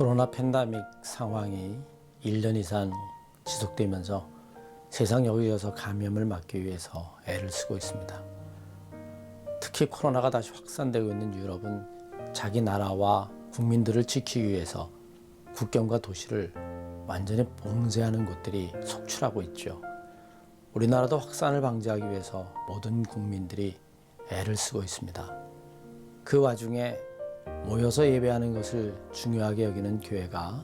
코로나 팬데믹 상황이 1년 이상 지속되면서 세상 여기저기서 감염을 막기 위해서 애를 쓰고 있습니다. 특히 코로나가 다시 확산되고 있는 유럽은 자기 나라와 국민들을 지키기 위해서 국경과 도시를 완전히 봉쇄하는 곳들이 속출하고 있죠. 우리나라도 확산을 방지하기 위해서 모든 국민들이 애를 쓰고 있습니다. 그 와중에 모여서 예배하는 것을 중요하게 여기는 교회가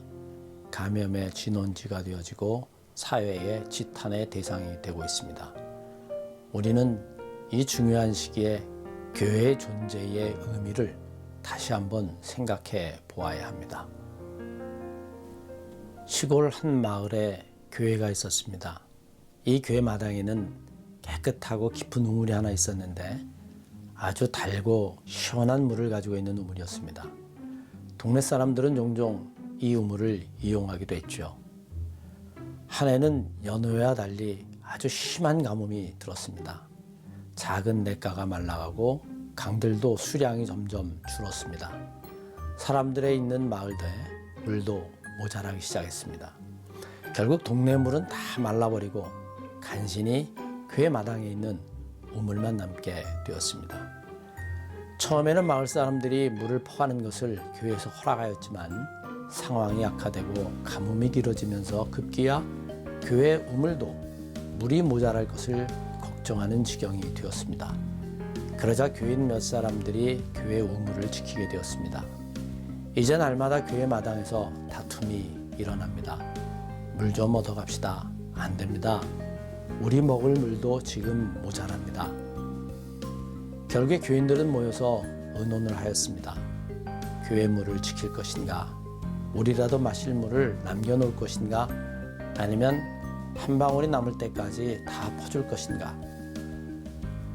감염의 진원지가 되어지고 사회의 지탄의 대상이 되고 있습니다. 우리는 이 중요한 시기에 교회의 존재의 의미를 다시 한번 생각해 보아야 합니다. 시골 한 마을에 교회가 있었습니다. 이 교회 마당에는 깨끗하고 깊은 우물이 하나 있었는데 아주 달고 시원한 물을 가지고 있는 우물이었습니다. 동네 사람들은 종종 이 우물을 이용하기도 했죠. 한 해는 여느 해와 달리 아주 심한 가뭄이 들었습니다. 작은 냇가가 말라가고 강들도 수량이 점점 줄었습니다. 사람들의 있는 마을들에 물도 모자라기 시작했습니다. 결국 동네 물은 다 말라버리고 간신히 교회 마당에 있는 우물만 남게 되었습니다. 처음에는 마을 사람들이 물을 퍼가는 것을 교회에서 허락하였지만 상황이 악화되고 가뭄이 길어지면서 급기야 교회 우물도 물이 모자랄 것을 걱정하는 지경이 되었습니다. 그러자 교인 몇 사람들이 교회 우물을 지키게 되었습니다. 이제 날마다 교회 마당에서 다툼이 일어납니다. 물 좀 얻어 갑시다. 안 됩니다. 우리 먹을 물도 지금 모자랍니다. 결국에 교인들은 모여서 의논을 하였습니다. 교회 물을 지킬 것인가, 우리라도 마실 물을 남겨놓을 것인가, 아니면 한 방울이 남을 때까지 다 퍼줄 것인가.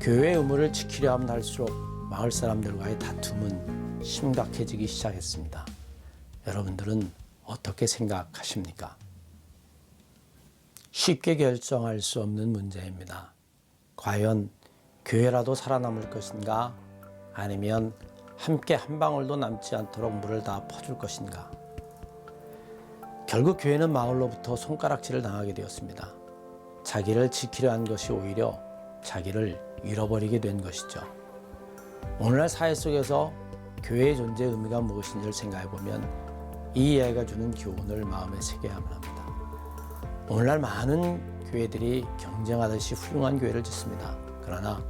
교회 의무를 지키려 하면 할수록 마을 사람들과의 다툼은 심각해지기 시작했습니다. 여러분들은 어떻게 생각하십니까? 쉽게 결정할 수 없는 문제입니다. 과연 교회라도 살아남을 것인가, 아니면 함께 한 방울도 남지 않도록 물을 다 퍼줄 것인가. 결국 교회는 마을로부터 손가락질을 당하게 되었습니다. 자기를 지키려 한 것이 오히려 자기를 잃어버리게 된 것이죠. 오늘날 사회 속에서 교회의 존재의 의미가 무엇인지를 생각해 보면 이 이야기가 주는 교훈을 마음에 새겨야만 합니다. 오늘날 많은 교회들이 경쟁하듯이 훌륭한 교회를 짓습니다. 그러나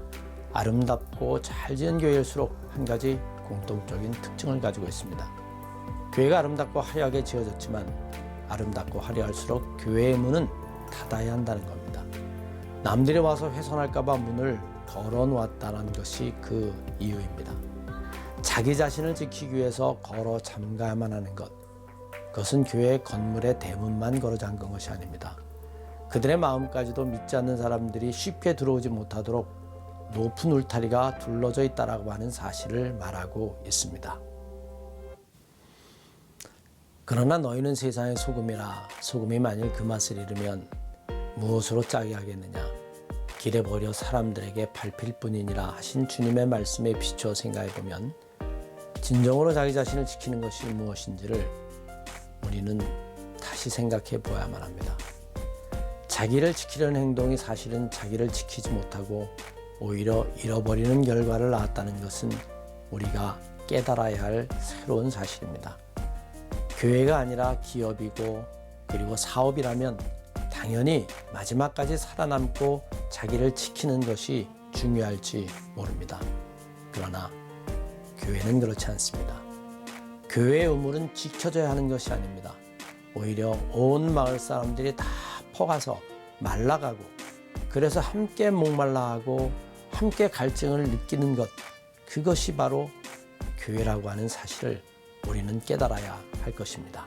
아름답고 잘 지은 교회일수록 한 가지 공통적인 특징을 가지고 있습니다. 교회가 아름답고 화려하게 지어졌지만 아름답고 화려할수록 교회의 문은 닫아야 한다는 겁니다. 남들이 와서 훼손할까 봐 문을 걸어 놓았다는 것이 그 이유입니다. 자기 자신을 지키기 위해서 걸어 잠가야만 하는 것, 그것은 교회의 건물의 대문만 걸어 잠근 것이 아닙니다. 그들의 마음까지도 믿지 않는 사람들이 쉽게 들어오지 못하도록 높은 울타리가 둘러져 있다라고 하는 사실을 말하고 있습니다. 그러나 너희는 세상의 소금이라. 소금이 만일 그 맛을 잃으면 무엇으로 짜게 하겠느냐. 길에 버려 사람들에게 밟힐 뿐이니라 하신 주님의 말씀에 비추어 생각해 보면 진정으로 자기 자신을 지키는 것이 무엇인지를 우리는 다시 생각해 보아야만 합니다. 자기를 지키려는 행동이 사실은 자기를 지키지 못하고 오히려 잃어버리는 결과를 낳았다는 것은 우리가 깨달아야 할 새로운 사실입니다. 교회가 아니라 기업이고 그리고 사업이라면 당연히 마지막까지 살아남고 자기를 지키는 것이 중요할지 모릅니다. 그러나 교회는 그렇지 않습니다. 교회의 의무는 지켜져야 하는 것이 아닙니다. 오히려 온 마을 사람들이 다 퍼가서 말라가고 그래서 함께 목말라하고 함께 갈증을 느끼는 것, 그것이 바로 교회라고 하는 사실을 우리는 깨달아야 할 것입니다.